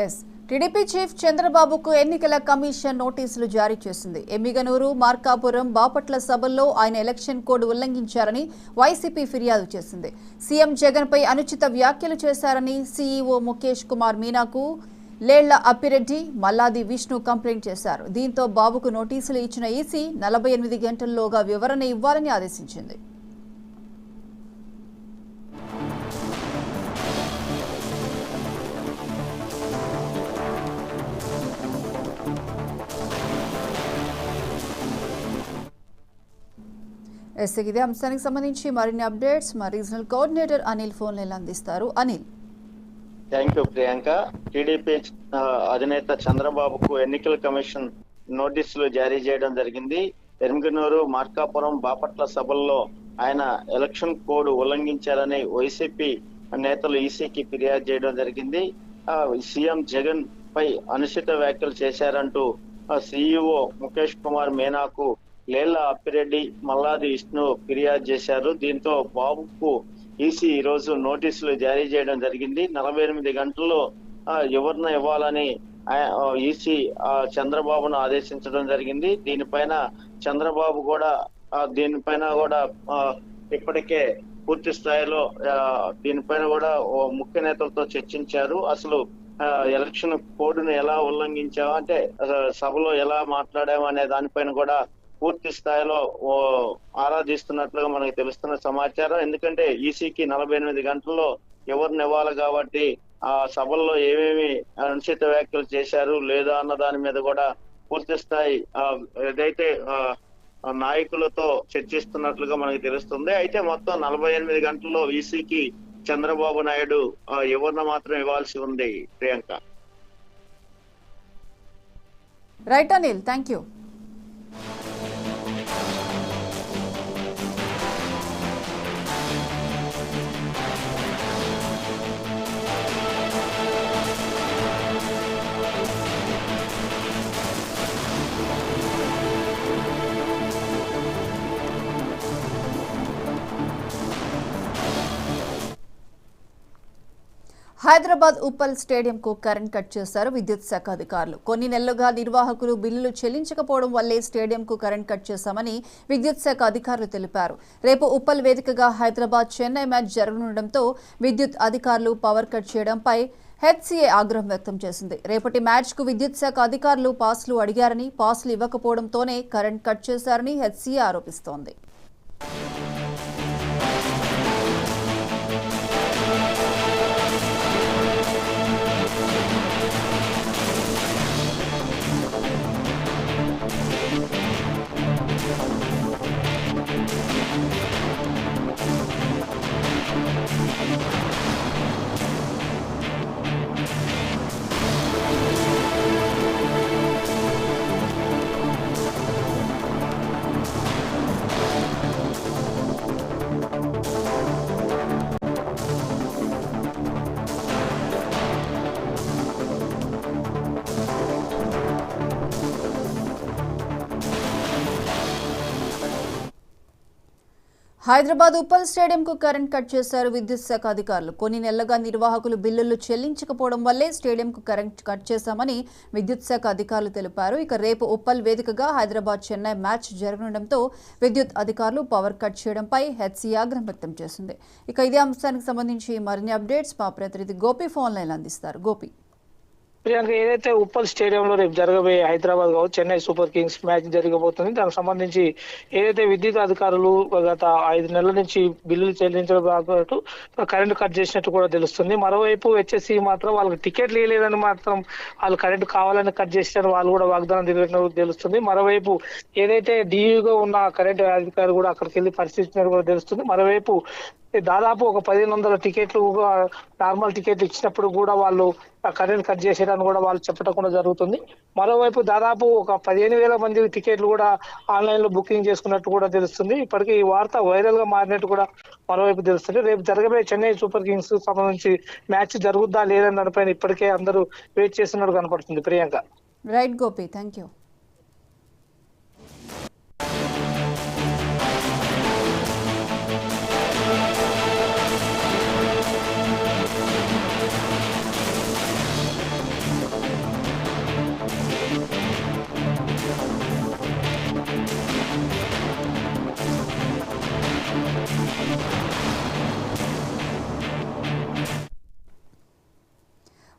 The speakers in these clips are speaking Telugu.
ఎస్ టీడీపీ చీఫ్ చంద్రబాబుకు ఎన్నికల కమిషన్ నోటీసులు జారీ చేసింది. ఎమ్మిగనూరు, మార్కాపురం, బాపట్ల సభల్లో ఆయన ఎలక్షన్ కోడ్ ఉల్లంఘించారని వైసీపీ ఫిర్యాదు చేసింది. సీఎం జగన్పై అనుచిత వ్యాఖ్యలు చేశారని సీఈఓ ముఖేష్ కుమార్ మీనాకు లేళ్ల అప్పిరెడ్డి, మల్లాది విష్ణు కంప్లైంట్ చేశారు. దీంతో బాబుకు నోటీసులు ఇచ్చిన ఈసీ 48 గంటల్లోగా వివరణ ఇవ్వాలని ఆదేశించింది. ఇదే అంశానికి సంబంధించి మరిన్ని అప్డేట్స్ మా regional coordinator Anil phone line అందిస్తారు. Anil. Thank you Priyanka. TDP అధినేత చంద్రబాబుకు ఎన్నికల కమిషన్ నోటీసులు జారీ చేయడం జరిగింది. ఎమ్మిగనూరు, మార్కాపురం, బాపట్ల సభల్లో ఆయన ఎలక్షన్ కోడ్ ఉల్లంఘించారని వైసీపీ నేతలు ఈసీకి ఫిర్యాదు చేయడం జరిగింది. సీఎం జగన్ పై అనుచిత వ్యాఖ్యలు చేశారంటూ సీఈఓ ముఖేష్ కుమార్ మీనాకు లేళ్ల అప్పిరెడ్డి, మల్లాది విష్ణు ఫిర్యాదు చేశారు. దీంతో బాబుకు ఈసీ ఈ రోజు నోటీసులు జారీ చేయడం జరిగింది. 48 గంటల్లో వివరణ ఇవ్వాలని ఈసీ చంద్రబాబును ఆదేశించడం జరిగింది. చంద్రబాబు కూడా ఇప్పటికే పూర్తి స్థాయిలో దీనిపైన కూడా ముఖ్య నేతలతో చర్చించారు. అసలు ఎలక్షన్ కోడ్ను ఎలా ఉల్లంఘించావు, అంటే సభలో ఎలా మాట్లాడాము అనే దానిపైన కూడా పూర్తి స్థాయిలో ఆరాధిస్తున్నట్లుగా మనకు తెలుస్తున్న సమాచారం. ఎందుకంటే ఈసీకి 48 గంటల్లో ఎవరిని ఇవ్వాలి కాబట్టి ఆ సభల్లో ఏమేమి అనుచిత వ్యాఖ్యలు చేశారు లేదా అన్న దాని మీద కూడా పూర్తి స్థాయి ఏదైతే నాయకులతో చర్చిస్తున్నట్లుగా మనకు తెలుస్తుంది. అయితే మొత్తం 48 గంటల్లో ఈసీకి చంద్రబాబు నాయుడు వివరణ మాత్రం ఇవ్వాల్సి ఉంది. Priyanka. Right Anil, thank you. Hyderabad Uppal స్టేడియంకు కరెంట్ కట్ చేశారు విద్యుత్ శాఖ అధికారులు. కొన్ని నెలలుగా నిర్వాహకులు బిల్లులు చెల్లించకపోవడం వల్లే స్టేడియంకు కరెంట్ కట్ చేశామని విద్యుత్ శాఖ అధికారులు తెలిపారు. రేపు ఉప్పల్ వేదికగా హైదరాబాద్ చెన్నై మ్యాచ్ జరగనుండటంతో విద్యుత్ అధికారులు పవర్ కట్ చేయడంపై హెచ్సీఏ ఆగ్రహం వ్యక్తం చేసింది. రేపటి మ్యాచ్కు విద్యుత్ శాఖ అధికారులు పాస్లు అడిగారని, పాస్లు ఇవ్వకపోవడంతోనే కరెంట్ కట్ చేశారని హెచ్సీఏ ఆరోపిస్తోంది. హైదరాబాద్ ఉప్పల్ స్టేడియంకు కరెంట్ కట్ చేశారు విద్యుత్ శాఖ అధికారులు. కొన్ని నెలలుగా నిర్వాహకులు బిల్లులు చెల్లించకపోవడం వల్లే స్టేడియంకు కరెంట్ కట్ చేశామని విద్యుత్ శాఖ అధికారులు తెలిపారు. ఇక రేపు ఉప్పల్ వేదికగా హైదరాబాద్ చెన్నై మ్యాచ్ జరగనుండటంతో విద్యుత్ అధికారులు పవర్ కట్ చేయడంపై హెచ్సీఏ ఆగ్రహం వ్యక్తం చేసింది. ఇక ఇదే అంశానికి సంబంధించి మరిన్ని అప్డేట్స్ మా ప్రతినిధి గోపి ఫోన్ లైన్ అందిస్తారు. గోపి. ప్రియాంక, ఏదైతే ఉప్పల్ స్టేడియంలో రేపు జరగబోయే హైదరాబాద్ కావచ్చు చెన్నై సూపర్ కింగ్స్ మ్యాచ్ జరగబోతుంది, దానికి సంబంధించి ఏదైతే విద్యుత్ అధికారులు గత 5 నెలల నుంచి బిల్లులు చెల్లించడం పాటు కరెంటు కట్ చేసినట్టు కూడా తెలుస్తుంది. మరోవైపు హెచ్ఎస్సీ మాత్రం వాళ్ళకి టికెట్లు ఇవ్వలేదని మాత్రం వాళ్ళు కరెంటు కావాలని కట్ చేసినారు, వాళ్ళు కూడా వాగ్దానం తిరిగినట్టు తెలుస్తుంది. మరోవైపు ఏదైతే డీయూగా ఉన్న కరెంటు అధికారి కూడా అక్కడికి వెళ్ళి పరిశీలించినట్టు కూడా తెలుస్తుంది. మరోవైపు దాదాపు ఒక 1500 టికెట్లు నార్మల్ టికెట్లు ఇచ్చినప్పుడు కూడా వాళ్ళు కరెంట్ కట్ చేసేయడానికి కూడా వాళ్ళు చెప్పడం కూడా జరుగుతుంది. మరోవైపు దాదాపు ఒక 15,000 మంది టికెట్లు కూడా ఆన్లైన్ లో బుకింగ్ చేసుకున్నట్టు కూడా తెలుస్తుంది. ఇప్పటికీ ఈ వార్త వైరల్ గా మారినట్టు కూడా మరోవైపు తెలుస్తుంది. రేపు జరగబోయే చెన్నై సూపర్ కింగ్స్ సంబంధించి మ్యాచ్ జరుగుద్దా లేదని దానిపైన ఇప్పటికే అందరూ వెయిట్ చేస్తున్నట్టు కనపడుతుంది. Priyanka. Right Gopi, thank you.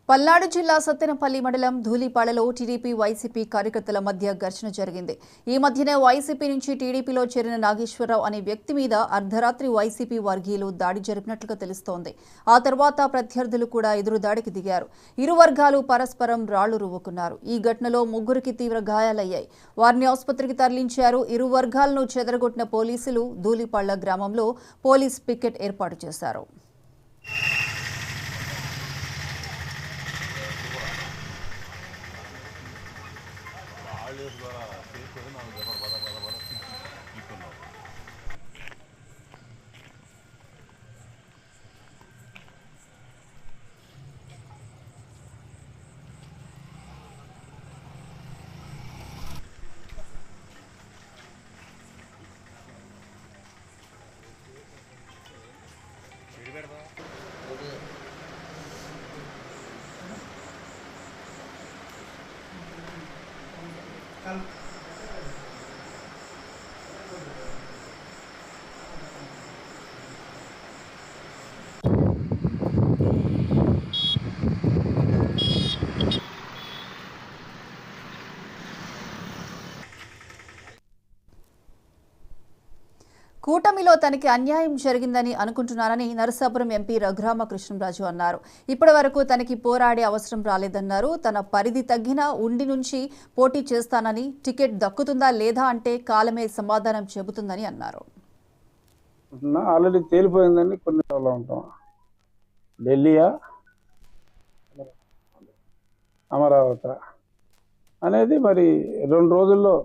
Palnadu జిల్లా సత్తెనపల్లి మండలం ధూళిపాడలో టీడీపీ వైసీపీ కార్యకర్తల మధ్య ఘర్షణ జరిగింది. ఈ మధ్యనే వైసీపీ నుంచి టీడీపీలో చేరిన నాగేశ్వరరావు అనే వ్యక్తి మీద అర్ధరాత్రి వైసీపీ వర్గీయులు దాడి జరిపినట్లుగా తెలుస్తోంది. ఆ తర్వాత ప్రత్యర్థులు కూడా ఎదురుదాడికి దిగారు. ఇరు వర్గాలు పరస్పరం రాళ్లు రువ్వుకున్నారు. ఈ ఘటనలో ముగ్గురికి తీవ్ర గాయాలయ్యాయి. వారిని ఆసుపత్రికి తరలించారు. ఇరు వర్గాలను చెదరగొట్టిన పోలీసులు ధూళిపాళ్ల గ్రామంలో పోలీస్ పికెట్ ఏర్పాటు చేశారు. కూటమిలో తనకి అన్యాయం జరిగిందని అనుకుంటున్నారని నరసాపురం ఎంపీ రఘురామకృష్ణంరాజు అన్నారు. ఇప్పటి వరకు తనకి పోరాడే అవసరం రాలేదన్నారు. తన పరిధి తగ్గిన ఉండి నుంచి పోటీ చేస్తానని, టికెట్ దక్కుతుందా లేదా అంటే కాలమే సమాధానం చెబుతుందని అన్నారు. ఆల్రెడీ తేలిపోయిందని కొన్ని రోజులు ఉంటాం. ఢిల్లీయా అమరావతి అనేది మరి 2 రోజుల్లో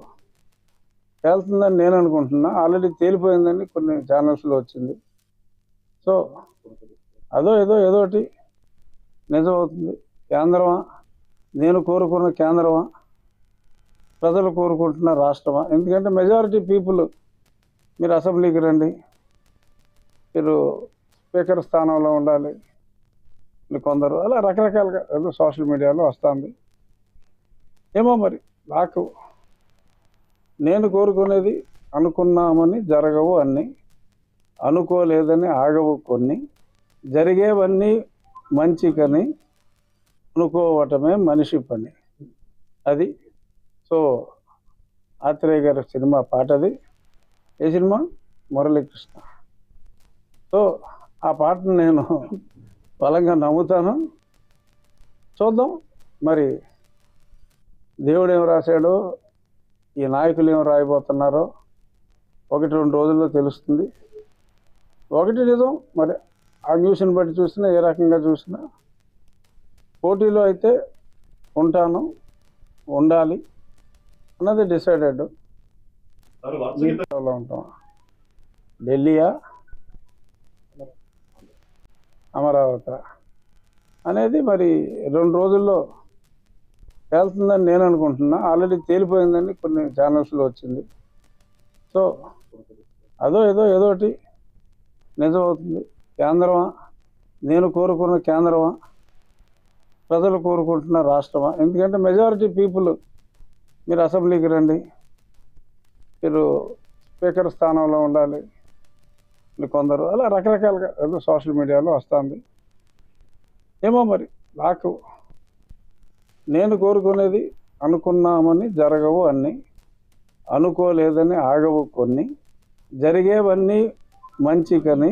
వెళ్తుందని నేను అనుకుంటున్నా. ఆల్రెడీ తేలిపోయిందని కొన్ని ఛానల్స్లో వచ్చింది. సో ఏదోటి నిజం అవుతుంది. కేంద్రమా, నేను కోరుకున్న కేంద్రమా, ప్రజలు కోరుకుంటున్న రాష్ట్రమా? ఎందుకంటే మెజారిటీ పీపుల్ మీరు అసెంబ్లీకి రండి, మీరు స్పీకర్ స్థానంలో ఉండాలి, కొందరు అలా రకరకాలుగా ఏదో సోషల్ మీడియాలో వస్తుంది. ఏమో మరి నాకు నేను కోరుకునేది అనుకున్నామని జరగవు అన్నీ, అనుకోలేదని ఆగవు కొన్ని, జరిగేవన్నీ మంచికని అనుకోవటమే మనిషి పని. అది సో ఆత్రేయ గారి సినిమా పాటది. ఏ సినిమా? మురళీకృష్ణ. సో ఆ పాటను నేను బలంగా నమ్ముతాను. చూద్దాం మరి దేవుడు ఏం రాశాడో, ఈ నాయకులు ఏం రాయబోతున్నారో 1-2 రోజుల్లో తెలుస్తుంది. ఒకటి నిజం, మరి ఆ న్యూస్ని బట్టి చూసినా, ఏ రకంగా చూసినా పోటీలో అయితే ఉంటాను, ఉండాలి అన్నది డిసైడెడ్. ఉంటాం. ఢిల్లీయా అమరావతి అనేది మరి 2 రోజుల్లో వెళ్తుందని నేను అనుకుంటున్నా. ఆల్రెడీ తేలిపోయిందని కొన్ని ఛానల్స్లో వచ్చింది. సో ఏదోటి నిజం అవుతుంది. కేంద్రమా, నేను కోరుకున్న కేంద్రమా, ప్రజలు కోరుకుంటున్న రాష్ట్రమా? ఎందుకంటే మెజారిటీ పీపుల్ మీరు అసెంబ్లీకి రండి, మీరు స్పీకర్ స్థానంలో ఉండాలి, కొందరు అలా రకరకాలుగా ఏదో సోషల్ మీడియాలో వస్తుంది. ఏమో మరి నాకు నేను కోరుకునేది అనుకున్నామని జరగవు అన్నీ, అనుకోలేదని ఆగవు కొన్ని, జరిగేవన్నీ మంచికని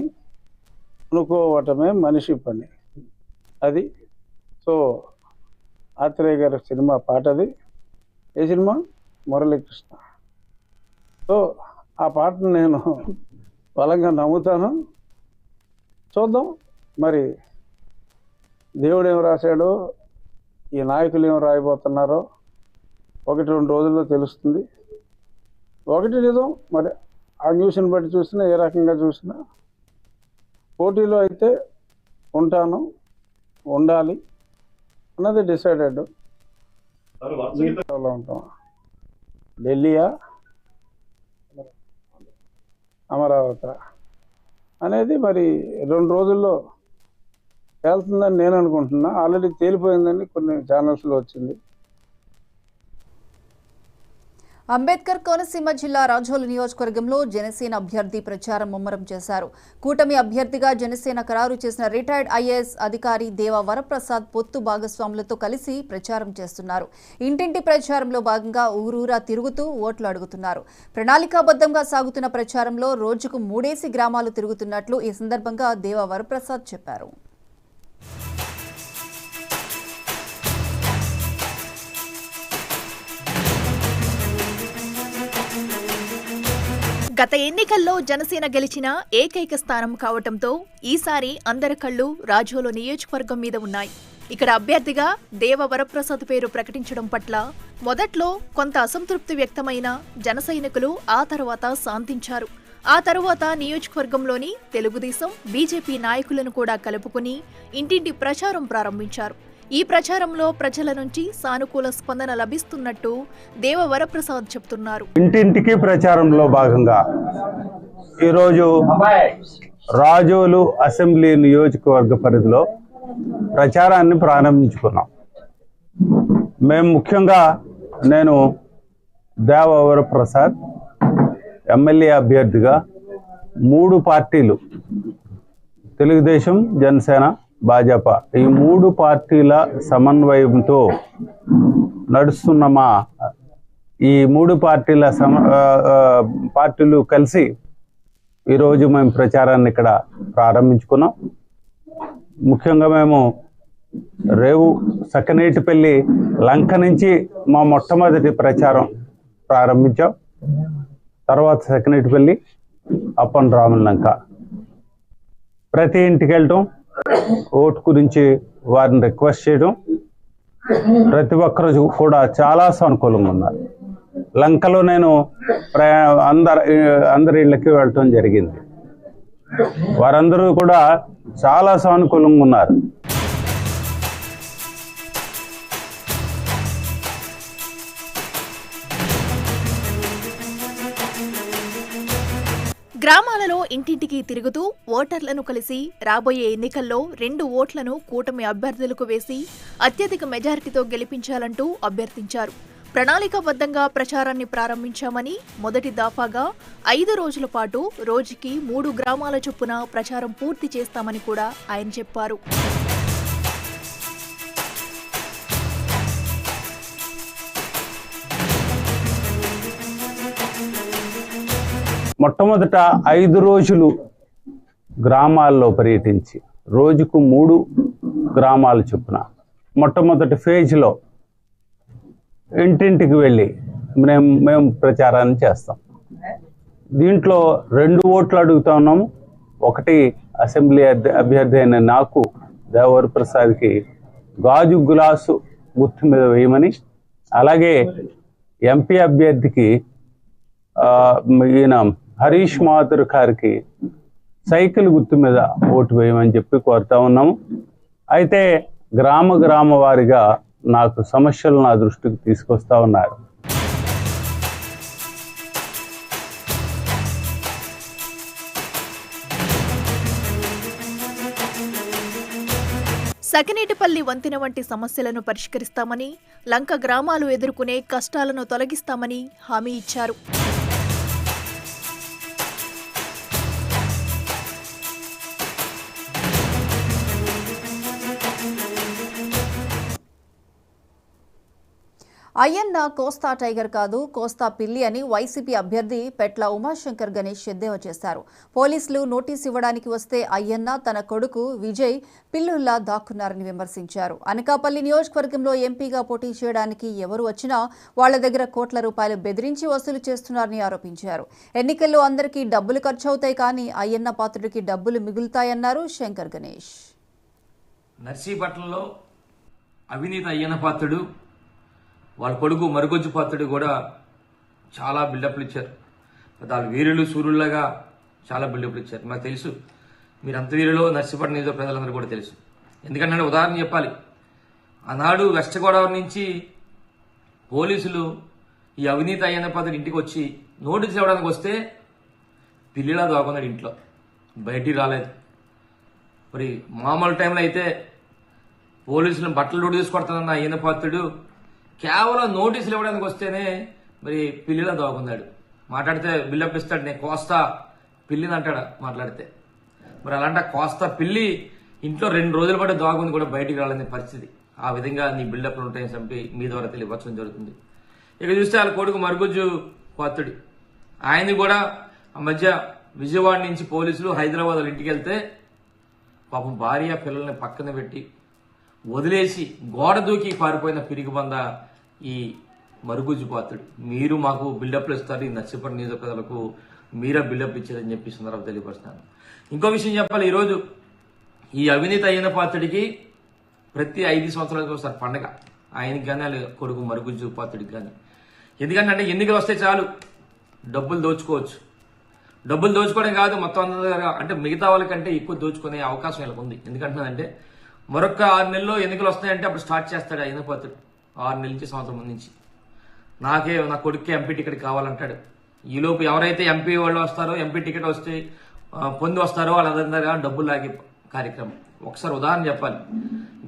అనుకోవటమే మనిషి పని. అది సో ఆత్రేయ గారి సినిమా పాటది. ఏ సినిమా? మురళీకృష్ణ. సో ఆ పాటను నేను బలంగా నమ్ముతాను. చూద్దాం మరి దేవుడు ఏం రాశాడో, ఈ నాయకులు ఏం రాయబోతున్నారో 1-2 రోజుల్లో తెలుస్తుంది. ఒకటి నిజం, మరి ఆ న్యూస్ని బట్టి చూసినా, ఏ రకంగా చూసినా పోటీలో అయితే ఉంటాను, ఉండాలి అన్నది డిసైడెడ్. ఉంటాం. ఢిల్లీయా అమరావతి అనేది మరి 2 రోజుల్లో వెళ్తుందని నేను అనుకుంటున్నా. ఆల్రెడీ తేలిపోయిందని కొన్ని ఛానల్స్లో వచ్చింది. అంబేద్కర్ కోనసీమ జిల్లా రాజోలు నియోజకవర్గంలో జనసేన అభ్యర్థి ప్రచారం ముమ్మరం చేశారు. కూటమి అభ్యర్థిగా జనసేన ఖరారు చేసిన రిటైర్డ్ ఐఏఎస్ అధికారి దేవ వరప్రసాద్ పొత్తు భాగస్వాములతో కలిసి ప్రచారం చేస్తున్నారు. ఇంటింటి ప్రచారంలో భాగంగా ఊరూరా తిరుగుతూ ఓట్లు అడుగుతున్నారు. ప్రణాళికాబద్ధంగా సాగుతున్న ప్రచారంలో రోజుకు 3 గ్రామాలు తిరుగుతున్నట్లు ఈ సందర్భంగా దేవ వరప్రసాద్ చెప్పారు. గత ఎన్నికల్లో జనసేన గెలిచిన ఏకైక స్థానం కావటంతో ఈసారి అందరి కళ్లు రాజోలు నియోజకవర్గం మీద ఉన్నాయి. ఇక్కడ అభ్యర్థిగా దేవ వరప్రసాద్ పేరు ప్రకటించడం పట్ల మొదట్లో కొంత అసంతృప్తి వ్యక్తమైన జన సైనికులు ఆ తర్వాత శాంతించారు. ఆ తరువాత నియోజకవర్గంలోని తెలుగుదేశం, బీజేపీ నాయకులను కూడా కలుపుకుని ఇంటింటి ప్రచారం ప్రారంభించారు. ఈ ప్రచారంలో ప్రజల నుంచి సానుకూల స్పందన లభిస్తున్నట్టు దేవ వరప్రసాద్ చెప్తున్నారు. ఇంటింటికి ప్రచారంలో భాగంగా ఈరోజు రాజోలు అసెంబ్లీ నియోజకవర్గ పరిధిలో ప్రచారాన్ని ప్రారంభించుకున్నాం. మేము ముఖ్యంగా నేను దేవ వరప్రసాద్ ఎమ్మెల్యే అభ్యర్థిగా 3 పార్టీలు తెలుగుదేశం, జనసేన, భాజపా ఈ 3 పార్టీల సమన్వయంతో నడుస్తున్న ఈ 3 పార్టీలు కలిసి ఈరోజు మేము ప్రచారాన్ని ఇక్కడ ప్రారంభించుకున్నాం. ముఖ్యంగా మేము రేవు సక్కనేటిపల్లి లంక నుంచి మా మొట్టమొదటి ప్రచారం ప్రారంభించాం. తర్వాత సక్కనేటిపల్లి, అప్పన్ రాముల లంక ప్రతి ఇంటికి వెళ్ళటం, ఓటు గురించి వారిని రిక్వెస్ట్ చేయడం, ప్రతి ఒక్కరు కూడా చాలా సానుకూలంగా ఉన్నారు. లంకలో నేను అందరి ఇళ్ళకి వెళ్ళటం జరిగింది. వారందరూ కూడా చాలా సానుకూలంగా ఉన్నారు. గ్రామాలలో ఇంటింటికి తిరుగుతూ ఓటర్లను కలిసి రాబోయే ఎన్నికల్లో 2 ఓట్లను కూటమి అభ్యర్థులకు వేసి అత్యధిక మెజారిటీతో గెలిపించాలంటూ అభ్యర్థించారు. ప్రణాళికాబద్ధంగా ప్రచారాన్ని ప్రారంభించామని, మొదటి దఫాగా 5 రోజుల పాటు రోజుకి 3 గ్రామాల చొప్పున ప్రచారం పూర్తి చేస్తామని కూడా ఆయన చెప్పారు. మొట్టమొదట 5 రోజులు గ్రామాల్లో పర్యటించి రోజుకు 3 గ్రామాల చొప్పున మొట్టమొదటి ఫేజ్లో ఇంటింటికి వెళ్ళి మేము ప్రచారాన్ని చేస్తాం. దీంట్లో 2 ఓట్లు అడుగుతా ఉన్నాము. ఒకటి అసెంబ్లీ అభ్యర్థి అయిన నాకు దేవ వరప్రసాద్కి గాజు గ్లాసు గుర్తు మీద వేయమని, అలాగే ఎంపీ అభ్యర్థికి ఈయన హరీష్ మాథుర్ గారికి సైకిల్ గుర్తు మీద ఓటు వేయమని చెప్పి కోరుతా ఉన్నాము. అయితే గ్రామ వారిగా నాకు సమస్యలు నా దృష్టికి తీసుకొస్తా ఉన్నారు. సకినేటిపల్లి వంతెన వంటి సమస్యలను పరిష్కరిస్తామని, లంక గ్రామాలు ఎదుర్కొనే కష్టాలను తొలగిస్తామని హామీ ఇచ్చారు. అయ్యన్న కోస్తా టైగర్ కాదు, కోస్తా పిల్లి అని వైసీపీ అభ్యర్థి పెట్ల ఉమాశంకర్ గణేష్ ఎద్దేవా చేశారు. పోలీసులు నోటీసు ఇవ్వడానికి వస్తే అయ్యన్న తన కొడుకు విజయ్ పిల్లుల్లా దాక్కున్నారని విమర్శించారు. అనకాపల్లి నియోజకవర్గంలో ఎంపీగా పోటీ చేయడానికి ఎవరు వచ్చినా వాళ్ల దగ్గర కోట్ల రూపాయలు బెదిరించి వసూలు చేస్తున్నారని ఆరోపించారు. ఎన్నికల్లో అందరికీ డబ్బులు ఖర్చవుతాయి, కానీ అయ్యన్న పాత్రుడికి డబ్బులు మిగులుతాయన్నారు శంకర్ గణేష్. నర్సీపట్నంలో అవినీతి అయ్యన్న పాత్రుడు, వాళ్ళ కొడుకు మరుగొజ్జు పాత్రుడు కూడా చాలా బిల్డప్లు ఇచ్చారు. వాళ్ళు వీరులు సూర్యుల్లాగా చాలా బిల్డప్లు ఇచ్చారు. మాకు తెలుసు మీరు అంత వీరులో నర్సీపట్నం నియోజక ప్రజలందరూ కూడా తెలుసు. ఎందుకంటే ఉదాహరణ చెప్పాలి, ఆనాడు వెస్ట్ గోదావరి నుంచి పోలీసులు ఈ అవినీతి అయ్యన్న పాత్రుడు ఇంటికి వచ్చి నోటీసు ఇవ్వడానికి వస్తే పిల్లిలా దాక్కున్నాడు ఇంట్లో, బయటికి రాలేదు. మరి మామూలు టైంలో అయితే పోలీసులను బట్టలు లోటు తీసుకొడతానన్న అయ్యన్న పాత్రుడు కేవలం నోటీసులు ఇవ్వడానికి వస్తేనే మరి పిల్లిలా దాగున్నాడు. మాట్లాడితే బిల్డప్ ఇస్తాడు, నేను కోస్తా పిల్లిని అంటాడు మాట్లాడితే. మరి అలాంటి కోస్తా పిల్లి ఇంట్లో 2 రోజుల పాటు దాగుని కూడా బయటికి రాలేని పరిస్థితి. ఆ విధంగా నీ బిల్డప్లు ఉంటాయని చెప్పి మీ ద్వారా తెలియపరచడం జరుగుతుంది. ఇక చూస్తే వాళ్ళ కొడుకు మరుగుజ్జు పాత్రుడి, ఆయన్ని కూడా ఆ మధ్య విజయవాడ నుంచి పోలీసులు హైదరాబాద్ వాళ్ళ ఇంటికి వెళ్తే పాపం భార్య పిల్లల్ని పక్కన పెట్టి వదిలేసి గోడ దూకి పారిపోయిన పిరిగిబంద ఈ మరుగుజ్జు పాత్రుడు. మీరు మాకు బిల్డప్లు ఇస్తారు, ఈ నర్సీపట్నం నియోజకవర్గాలకు మీరే బిల్డప్ ఇచ్చారని చెప్పి సందర్భంగా తెలియపరుస్తున్నాను. ఇంకో విషయం చెప్పాలి, ఈరోజు ఈ అవినీతి అయిన పాత్రుడికి ప్రతి 5 సంవత్సరాలకు ఒకసారి పండగ ఆయనకి కానీ వాళ్ళ కొడుకు మరుగుజ్జు పాత్రుడికి కానీ. ఎందుకంటే ఎన్నికలు వస్తే చాలు డబ్బులు దోచుకోవచ్చు. డబ్బులు దోచుకోవడం కాదు, మొత్తం అందరూ అంటే మిగతా వాళ్ళకంటే ఎక్కువ దోచుకునే అవకాశం వీళ్ళకి ఉంది. ఎందుకంటున్నానంటే మరొక 6 నెలల్లో ఎన్నికలు వస్తాయంటే అప్పుడు స్టార్ట్ చేస్తాడు అయిన పాత్రుడు. 6 నెలల నుంచి సంవత్సరం ముందు నుంచి నా కొడుకే ఎంపీ టికెట్ కావాలంటాడు. ఈలోపు ఎవరైతే ఎంపీ వాళ్ళు వస్తారో, ఎంపీ టికెట్ వస్తే పొంది వస్తారో వాళ్ళందరూ డబ్బులు లాగే కార్యక్రమం. ఒకసారి ఉదాహరణ చెప్పాలి,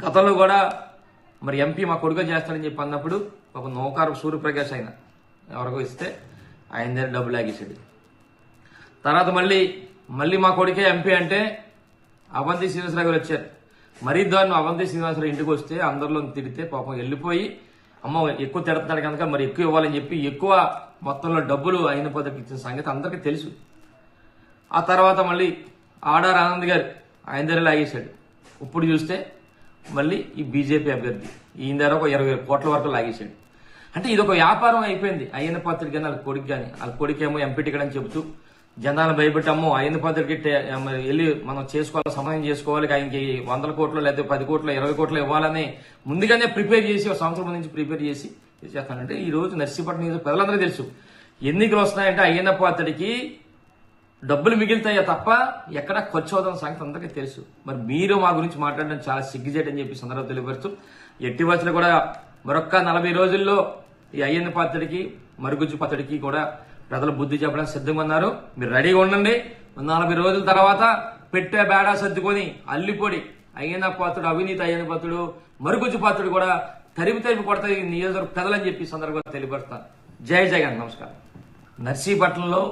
గతంలో కూడా మరి ఎంపీ మా కొడుకు చేస్తాడని చెప్పి అన్నప్పుడు ఒక నౌకారు సూర్యప్రకాష్ ఆయన ఎవరికో ఇస్తే ఆయన దగ్గర డబ్బులు లాగేసాడు. తర్వాత మళ్ళీ మా కొడుకే ఎంపీ అంటే అవంతి శ్రీనివాసరావు గారు వచ్చారు. మరీ దాన్ని అవంతి శ్రీనివాసరావు ఇంటికి వస్తే అందరిలో తిడితే పాపం వెళ్ళిపోయి అమ్మ ఎక్కువ తిడుతున్నాడు కనుక మరి ఎక్కువ ఇవ్వాలని చెప్పి ఎక్కువ మొత్తంలో డబ్బులు అయిన పదవికి ఇచ్చిన సంగతి అందరికీ తెలుసు. ఆ తర్వాత మళ్ళీ ఆడార్ ఆనంద్ గారు ఆయన దగ్గర లాగేశాడు. ఇప్పుడు చూస్తే మళ్ళీ ఈ బీజేపీ అభ్యర్థి ఈయన దగ్గర ఒక 20 కోట్ల వరకు లాగేశాడు. అంటే ఇది ఒక వ్యాపారం అయిపోయింది. అయ్యన్న పాత్రుడికి కానీ వాళ్ళ కొడుకు కానీ, వాళ్ళ కొడుకేమో ఎంపీ టికెట్ అని చెబుతూ జనాలను భయపెట్టాము. అయ్యన్న పాత్రుడికి వెళ్ళి మనం చేసుకోవాలి, సమాధానం చేసుకోవాలి, ఆయనకి 100 కోట్లు లేదా 10 కోట్లు 20 కోట్లు ఇవ్వాలని ముందుగానే ప్రిపేర్ చేసి ఒక సంవత్సరం నుంచి ప్రిపేర్ చేసి చేస్తానంటే ఈ రోజు నర్సీపట్నం ప్రజలందరూ తెలుసు ఎన్నికలు వస్తున్నాయంటే అయ్యన్న పాత్రుడికి డబ్బులు మిగులుతాయో తప్ప ఎక్కడ ఖర్చు అవుతున్న సంగతి అందరికీ తెలుసు. మరి మీరు మా గురించి మాట్లాడడం చాలా సిగ్గుచేటని చెప్పి సందర్భంగా తెలియపరుస్తూ ఎట్టి వచ్చలు కూడా మరొక్క 40 రోజుల్లో ఈ అయ్యన్న పాత్రుడికి మరుగుజ్జు పాత్రుడికి కూడా ప్రజలు బుద్ధి చెప్పడానికి సిద్ధంగా ఉన్నారు. మీరు రెడీగా ఉండండి. 40 రోజుల తర్వాత పెట్టే బేడా సర్దుకొని అల్లిపొడి అయ్యన్న పాత్రుడు, అవినీతి అయ్యన్న పాత్రుడు, మరుగుజ్జు పాత్రుడు కూడా తరిమి కొడతాయి నియోజకవర్గ ప్రజలని చెప్పి సందర్భంగా తెలియపరుస్తాను. జై జగన్. నమస్కారం. నర్సీపట్నంలో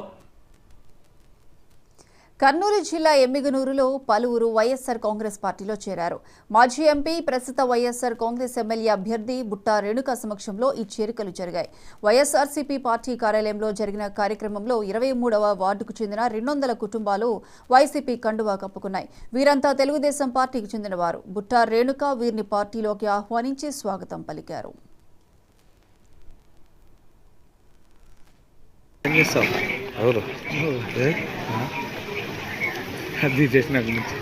కర్నూలు జిల్లా ఎమ్మిగనూరులో పలువురు వైఎస్సార్ కాంగ్రెస్ పార్టీలో చేరారు. మాజీ ఎంపీ, ప్రస్తుత వైఎస్సార్ కాంగ్రెస్ ఎమ్మెల్యే అభ్యర్థి బుట్టా రేణుక సమక్షంలో ఈ చేరికలు జరిగాయి. వైఎస్ఆర్సీపీ పార్టీ కార్యాలయంలో జరిగిన కార్యక్రమంలో 23వ వార్డుకు చెందిన 200 కుటుంబాలు వైసీపీ కండువా కప్పుకున్నాయి. వీరంతా తెలుగుదేశం పార్టీకి చెందినవారు. బుట్టా రేణుక వీరిని పార్టీలోకి ఆహ్వానించి స్వాగతం పలికారు. అది చేసిన గురించి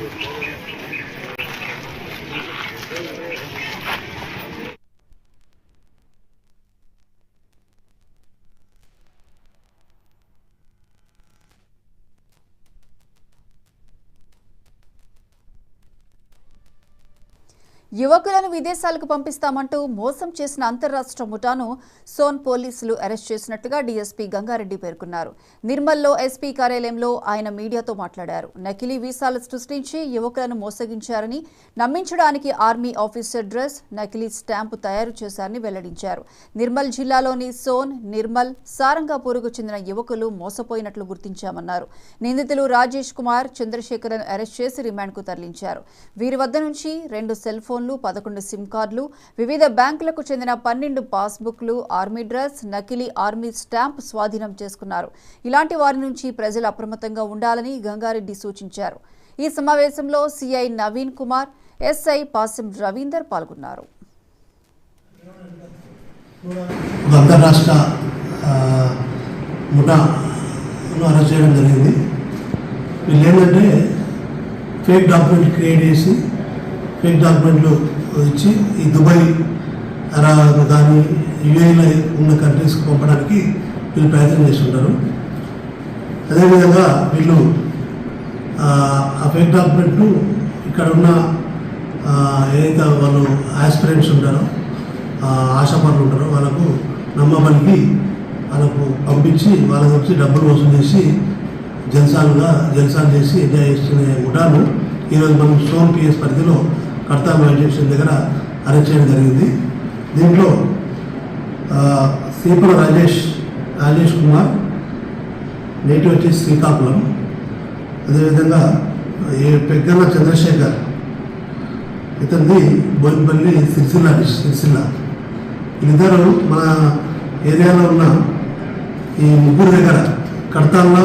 యువకులను విదేశాలకు పంపిస్తామంటూ మోసం చేసిన అంతర్రాష్ట్ర ముఠాను సోన్ పోలీసులు అరెస్ట్ చేసినట్లుగా డీఎస్పీ గంగారెడ్డి పేర్కొన్నారు. నిర్మల్లో ఎస్పీ కార్యాలయంలో ఆయన మీడియాతో మాట్లాడారు. నకిలీ వీసాలు సృష్టించి యువకులను మోసగించారని, నమ్మించడానికి ఆర్మీ ఆఫీసర్ డ్రెస్, నకిలీ స్టాంపు తయారు చేశారని వెల్లడించారు. నిర్మల్ జిల్లాలోని సోన్, నిర్మల్, సారంగాపూర్కు చెందిన యువకులు మోసపోయినట్లు గుర్తించామన్నారు. నిందితులు రాజేష్ కుమార్, చంద్రశేఖర్ను అరెస్ట్ చేసి రిమాండ్కు తరలించారు. వీరి వద్ద నుంచి 2 సెల్ ఫోన్లు, 11 సిమ్ కార్డులు, వివిధ బ్యాంకులకు చెందిన 12 పాస్బుక్లు, ఆర్మీ డ్రెస్, నకిలీ ఆర్మీ స్టాంప్ స్వాధీనం చేసుకున్నారు. ఇలాంటి వారి నుంచి ప్రజలు అప్రమత్తంగా ఉండాలని గంగారెడ్డి సూచించారు. ఈ సమావేశంలో సిఐ నవీన్ కుమార్, ఎస్ఐ పాసిం రవీందర్ పాల్గొన్నారు. అంతర్రాష్ట్ర ముఠాను అరెస్ట్ చేయడం జరిగింది. వీళ్ళు ఏంటంటే ఫేక్ డాక్యుమెంట్ క్రియేట్ చేసి ఫేక్ డాక్యుమెంట్లు ఇచ్చి ఈ దుబాయ్, అరబ్ కానీ యుఏఈలో ఉన్న కంట్రీస్కి పంపడానికి వీళ్ళు ప్రయత్నం చేస్తుంటారు. అదేవిధంగా వీళ్ళు ఆ ఫేక్ డాక్యుమెంట్లు ఇక్కడ ఉన్న ఏదైతే వాళ్ళు ఆస్పిరెంట్స్ ఉంటారో, ఆశాపరులు ఉంటారో వాళ్ళకు నమ్మబలికి వాళ్ళకు పంపించి వాళ్ళ నుంచి డబ్బులు వసూలు చేసి జల్సాలు చేసి ఎంజాయ్ చేస్తున్న ముఠాను ఈరోజు మనం సోన్ పిఎస్ పరిధిలో కర్తా రైల్వే స్టేషన్ దగ్గర అరెస్ట్ చేయడం జరిగింది. దీంట్లో సీపల రాజేష్ రాజేష్ కుమార్, నేటివ్ వచ్చేసి శ్రీకాకుళం. అదేవిధంగా పెగ్గన్న చంద్రశేఖర్, ఇతనిది బోయినపల్లి సిరిసిల్ల. వీళ్ళిద్దరు మన ఏరియాలో ఉన్న ఈ ముగ్గురు దగ్గర కడతాళ్ళ,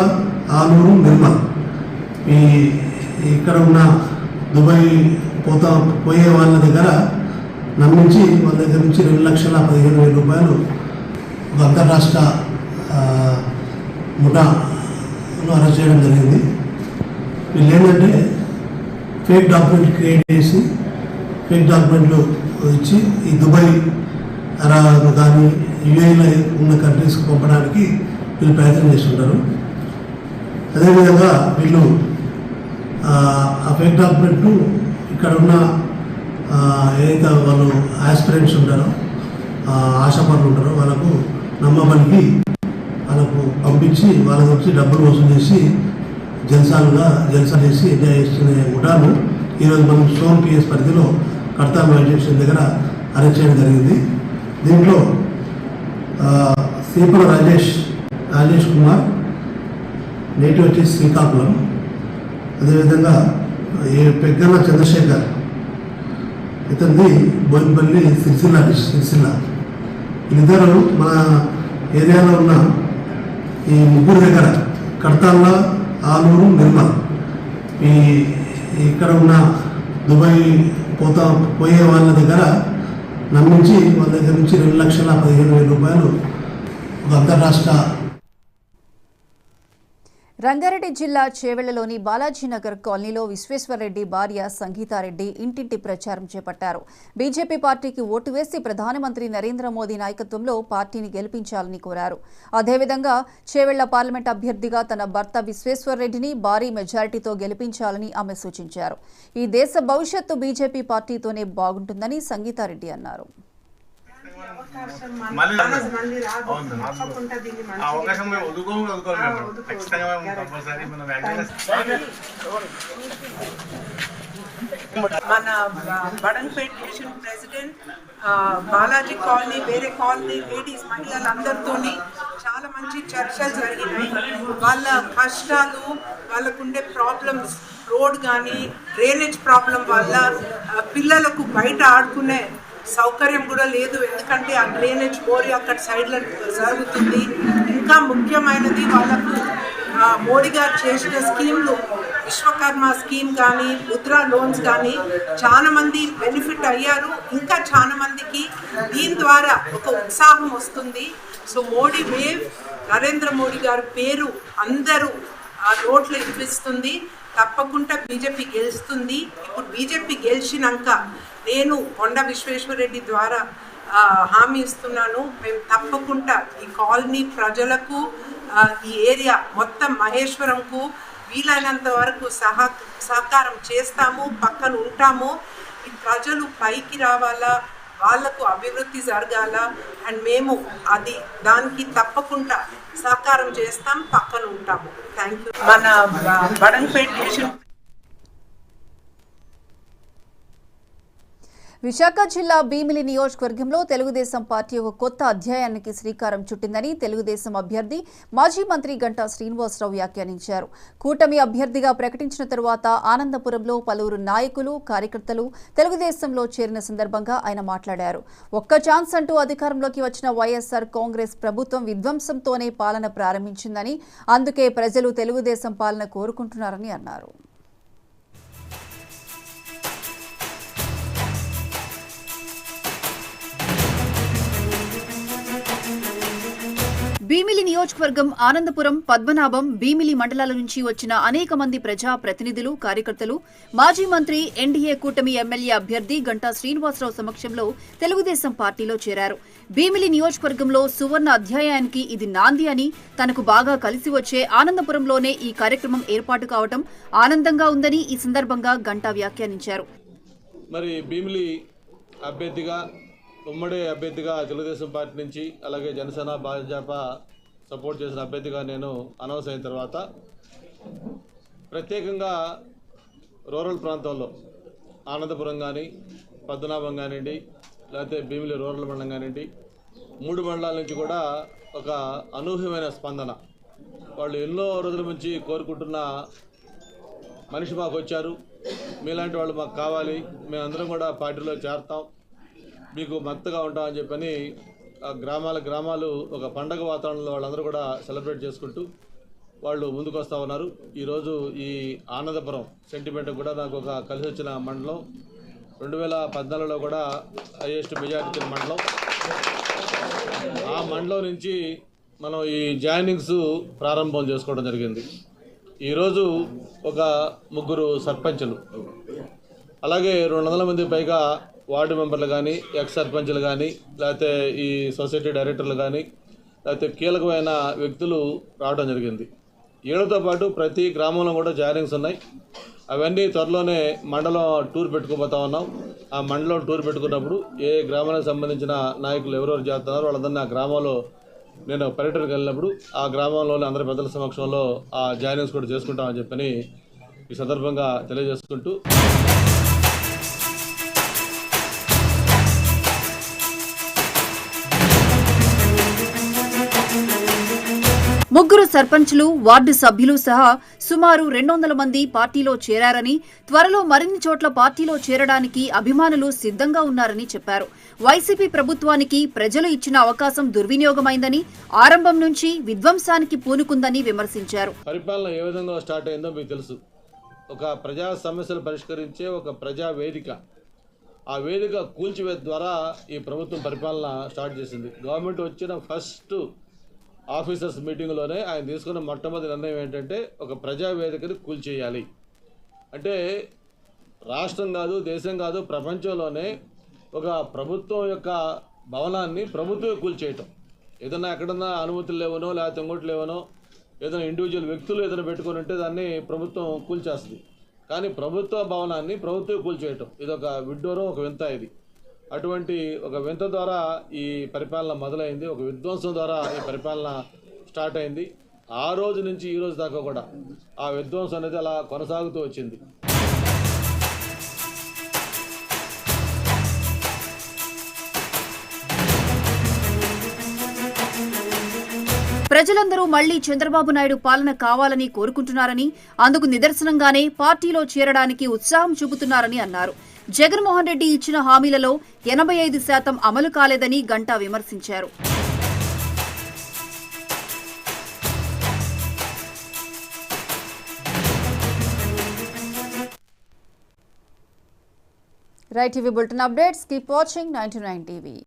ఆలూరు, నిర్మల్ ఇక్కడ ఉన్న దుబాయ్ పోయే వాళ్ళ దగ్గర నమ్మించి వాళ్ళ దగ్గర నుంచి 2,15,000 రూపాయలు ఒక అంతర్రాష్ట్ర ముఠాను అరెస్ట్ చేయడం జరిగింది. వీళ్ళు ఏంటంటే ఫేక్ డాక్యుమెంట్ క్రియేట్ చేసి ఫేక్ డాక్యుమెంట్లు ఇచ్చి ఈ దుబాయ్, అరబ్ కానీ యుఏఈలో ఉన్న కంట్రీస్కి పంపడానికి వీళ్ళు ప్రయత్నం చేస్తుంటారు. అదేవిధంగా వీళ్ళు ఆ ఫేక్ డాక్యుమెంట్లు ఇక్కడ ఉన్న ఏదైతే వాళ్ళు ఆస్పిరెంట్స్ ఉంటారో, ఆశాపరులు ఉంటారో వాళ్ళకు నమ్మబలికి వాళ్ళకు పంపించి వాళ్ళ నుంచి డబ్బులు వసూలు చేసి జల్సా చేసి ఎంజాయ్ చేస్తున్న ముఠాను ఈరోజు మనం సోన్ పిఎస్ పరిధిలో కడతా రైల్వే స్టేషన్ దగ్గర అరెస్ట్ చేయడం జరిగింది. దీంట్లో శ్రీపుర రాజేష్ కుమార్, నేటివ్ వచ్చేసి శ్రీకాకుళం. అదేవిధంగా పెగ్గన్న చంద్రశేఖర్, ఇతనిది బోయినపల్లి సిరిసిల్ల. వీళ్ళిద్దరు మన ఏరియాలో ఉన్న ఈ ముగ్గురు దగ్గర కడతాళ్ళ, ఆలూరు, నిర్మల్ ఇక్కడ ఉన్న దుబాయ్ పోయే వాళ్ళ దగ్గర నమ్మించి వాళ్ళ దగ్గర నుంచి 2,15,000 రూపాయలు ఒక అంతర్రాష్ట్ర. రంగారెడ్డి జిల్లా చేవెళ్లలోని బాలాజీనగర్ కాలనీలో విశ్వేశ్వర్రెడ్డి భార్య సంగీతారెడ్డి ఇంటింటి ప్రచారం చేపట్టారు. బీజేపీ పార్టీకి ఓటు వేసి ప్రధానమంత్రి నరేంద్ర మోదీ నాయకత్వంలో పార్టీని గెలిపించాలని కోరారు. అదేవిధంగా చేవెళ్ల పార్లమెంట్ అభ్యర్థిగా తన భర్త విశ్వేశ్వర్రెడ్డిని భారీ మెజారిటీతో గెలిపించాలని ఆమె సూచించారు. ఈ దేశ భవిష్యత్తు బీజేపీ పార్టీతోనే బాగుంటుందని సంగీతారెడ్డి అన్నారు. మన Badangpet division president Balaji colony, వేరే కాలనీ లేడీస్ మహిళలందరితో చాలా మంచి చర్చలు జరిగినాయి. వాళ్ళ కష్టాలు, వాళ్ళకుండే ప్రాబ్లమ్స్, రోడ్ కానీ డ్రైనేజ్ ప్రాబ్లం వల్ల పిల్లలకు బయట ఆడుకునే సౌకర్యం కూడా లేదు. ఎందుకంటే ఆ డ్రైనేజ్ బోరి అక్కడ సైడ్లో జరుగుతుంది. ఇంకా ముఖ్యమైనది వాళ్ళకు మోడీ గారు చేసిన స్కీమ్లు, విశ్వకర్మ స్కీమ్ కానీ ముద్రా లోన్స్ కానీ చాలా మంది బెనిఫిట్ అయ్యారు. ఇంకా చాలా మందికి దీని ద్వారా ఒక ఉత్సాహం వస్తుంది. సో మోడీ వేవ్, నరేంద్ర మోడీ గారి పేరు అందరూ ఆ రోడ్లు వినిపిస్తుంది. తప్పకుండా బీజేపీ గెలుస్తుంది. ఇప్పుడు బీజేపీ గెలిచినాక నేను కొండ విశ్వేశ్వరరెడ్డి ద్వారా హామీ ఇస్తున్నాను, మేము తప్పకుండా ఈ కాలనీ ప్రజలకు, ఈ ఏరియా మొత్తం మహేశ్వరంకు వీలైనంత వరకు సహకారం చేస్తాము, పక్కన ఉంటాము. ఈ ప్రజలు పైకి రావాలా, వాళ్లకు అభివృద్ధి జరగాల, అండ్ మేము దానికి తప్పకుండా సహకారం చేస్తాం, పక్కన ఉంటాము. Thank you. మన బడంపేట్ డివిజన్ విశాఖ జిల్లా భీమిలి నియోజకవర్గంలో తెలుగుదేశం పార్టీ ఒక కొత్త అధ్యాయానికి శ్రీకారం చుట్టిందని తెలుగుదేశం అభ్యర్థి మాజీ మంత్రి గంటా శ్రీనివాసరావు వ్యాఖ్యానించారు. కూటమి అభ్యర్థిగా ప్రకటించిన తరువాత ఆనందపురంలో పలువురు నాయకులు, కార్యకర్తలు తెలుగుదేశంలో చేరిన సందర్భంగా ఆయన మాట్లాడారు. ఒక్క ఛాన్స్ అంటూ అధికారంలోకి వచ్చిన వైఎస్ఆర్ కాంగ్రెస్ ప్రభుత్వం విధ్వంసంతోనే పాలన ప్రారంభించిందని, అందుకే ప్రజలు తెలుగుదేశం పాలన కోరుకుంటున్నారని అన్నారు. భీమిలి నియోజకవర్గం ఆనందపురం, పద్మనాభం, భీమిలి మండలాల నుంచి వచ్చిన అనేక మంది ప్రజా ప్రతినిధులు, కార్యకర్తలు మాజీ మంత్రి, ఎన్డీఏ కూటమి ఎమ్మెల్యే అభ్యర్థి గంటా శ్రీనివాసరావు సమక్షంలో తెలుగుదేశం పార్టీలో చేరారు. భీమిలి నియోజకవర్గంలో సువర్ణ అధ్యాయానికి ఇది నాంది అని, తనకు బాగా కలిసి వచ్చే ఆనందపురంలోనే ఈ కార్యక్రమం ఏర్పాటు కావడం ఆనందంగా ఉందని ఈ సందర్భంగా గంటా వ్యాఖ్యానించారు. మరి భీమిలి అభ్యర్థిగా, ఉమ్మడి అభ్యర్థిగా తెలుగుదేశం పార్టీ నుంచి, అలాగే జనసేన, భాజపా సపోర్ట్ చేసిన అభ్యర్థిగా నేను అనౌన్స్ అయిన తర్వాత ప్రత్యేకంగా రూరల్ ప్రాంతాల్లో ఆనందపురం కానీ, పద్మనాభం కానివ్వండి, లేకపోతే భీమిలి రూరల్ మండలం కానివ్వండి, 3 మండలాల నుంచి కూడా ఒక అనూహ్యమైన స్పందన. వాళ్ళు ఎన్నో రోజుల నుంచి కోరుకుంటున్న మనిషి మాకు వచ్చారు, మీలాంటి వాళ్ళు మాకు కావాలి, మేమందరం కూడా పార్టీలో చేరతాం, మీకు మద్దతుగా ఉంటామని చెప్పని గ్రామాలు ఒక పండగ వాతావరణంలో వాళ్ళందరూ కూడా సెలబ్రేట్ చేసుకుంటూ వాళ్ళు ముందుకు వస్తూ ఉన్నారు. ఈరోజు ఈ ఆనందపురం సెంటిమెంట్ కూడా నాకు ఒక కలిసి వచ్చిన మండలం. 2014లో కూడా హైయెస్ట్ మెజారిటీ మండలం. ఆ మండలం నుంచి మనం ఈ జాయినింగ్స్ ప్రారంభం చేసుకోవడం జరిగింది. ఈరోజు ఒక 3 సర్పంచులు, అలాగే 200 మంది పైగా వార్డు మెంబర్లు కానీ, ఎక్స్ సర్పంచ్లు కానీ, లేకపోతే ఈ సొసైటీ డైరెక్టర్లు కానీ, లేకపోతే కీలకమైన వ్యక్తులు రావడం జరిగింది. వీళ్ళతో పాటు ప్రతి గ్రామంలో కూడా జాయినింగ్స్ ఉన్నాయి. అవన్నీ త్వరలోనే మండలం టూర్ పెట్టుకోబోతా ఉన్నాం. ఆ మండలం టూర్ పెట్టుకున్నప్పుడు ఏ గ్రామానికి సంబంధించిన నాయకులు ఎవరెవరు చేస్తున్నారో వాళ్ళందరినీ ఆ గ్రామంలో నేను పర్యటనకు వెళ్ళినప్పుడు ఆ గ్రామంలోని అందరి పెద్దల సమక్షంలో ఆ జాయినింగ్స్ కూడా చేసుకుంటామని చెప్పని ఈ సందర్భంగా తెలియజేసుకుంటూ, ముగ్గురు సర్పంచ్లు, వార్డు సభ్యులు సహా సుమారు 200 మంది పార్టీలో చేరారని, త్వరలో మరిన్ని చోట్ల పార్టీలో చేరడానికి అభిమానులు సిద్ధంగా ఉన్నారని చెప్పారు. వైసీపీ ప్రభుత్వానికి ప్రజలు ఇచ్చిన అవకాశం దుర్వినియోగమైందని, ఆరంభం నుంచి విధ్వంసానికి పూనుకుందని విమర్శించారు. పరిపాలన ఏ విధంగా స్టార్ట్ అయిందో మీకు తెలుసు. ఒక ప్రజా సమస్యలు పరిష్కరించే ఒక ప్రజా వేదిక, ఆ వేదిక కూల్చివేత ద్వారా ఈ ప్రభుత్వం పరిపాలన స్టార్ట్ చేసింది. గవర్నమెంట్ వచ్చిన ఫస్ట్ ఆఫీసర్స్ మీటింగ్లోనే ఆయన తీసుకున్న మొట్టమొదటి నిర్ణయం ఏంటంటే ఒక ప్రజావేదికని కూల్చేయాలి. అంటే రాష్ట్రం కాదు, దేశం కాదు, ప్రపంచంలోనే ఒక ప్రభుత్వం యొక్క భవనాన్ని ప్రభుత్వమే కూల్చేయటం. ఏదైనా ఎక్కడన్నా అనుమతులు లేవనో, లేకపోతే ఇంకోటి లేవనో, ఏదైనా ఇండివిజువల్ వ్యక్తులు ఏదైనా పెట్టుకొని ఉంటే దాన్ని ప్రభుత్వం కూల్చేస్తుంది. కానీ ప్రభుత్వ భవనాన్ని ప్రభుత్వమే కూల్చేయటం ఇదొక విడ్డూరం, ఒక వింత. ఇది అటువంటి ఒక వింత ద్వారా ఈ పరిపాలన మొదలైంది. ఒక విధ్వంసం ద్వారా ఈ పరిపాలన స్టార్ట్ అయింది. ఆ రోజు నుంచి ఈ రోజు దాకా కూడా ఆ విధ్వంసం అనేది అలా కొనసాగుతూ వచ్చింది. ప్రజలందరూ మళ్లీ చంద్రబాబు నాయుడు పాలన కావాలని కోరుకుంటున్నారని, అందుకు నిదర్శనంగానే పార్టీలో చేరడానికి ఉత్సాహం చూపుతున్నారని అన్నారు. జగన్మోహన్ రెడ్డి ఇచ్చిన హామీలలో 85% అమలు కాలేదని గంటా విమర్శించారు. Right TV bulletin updates. Keep watching 99 TV.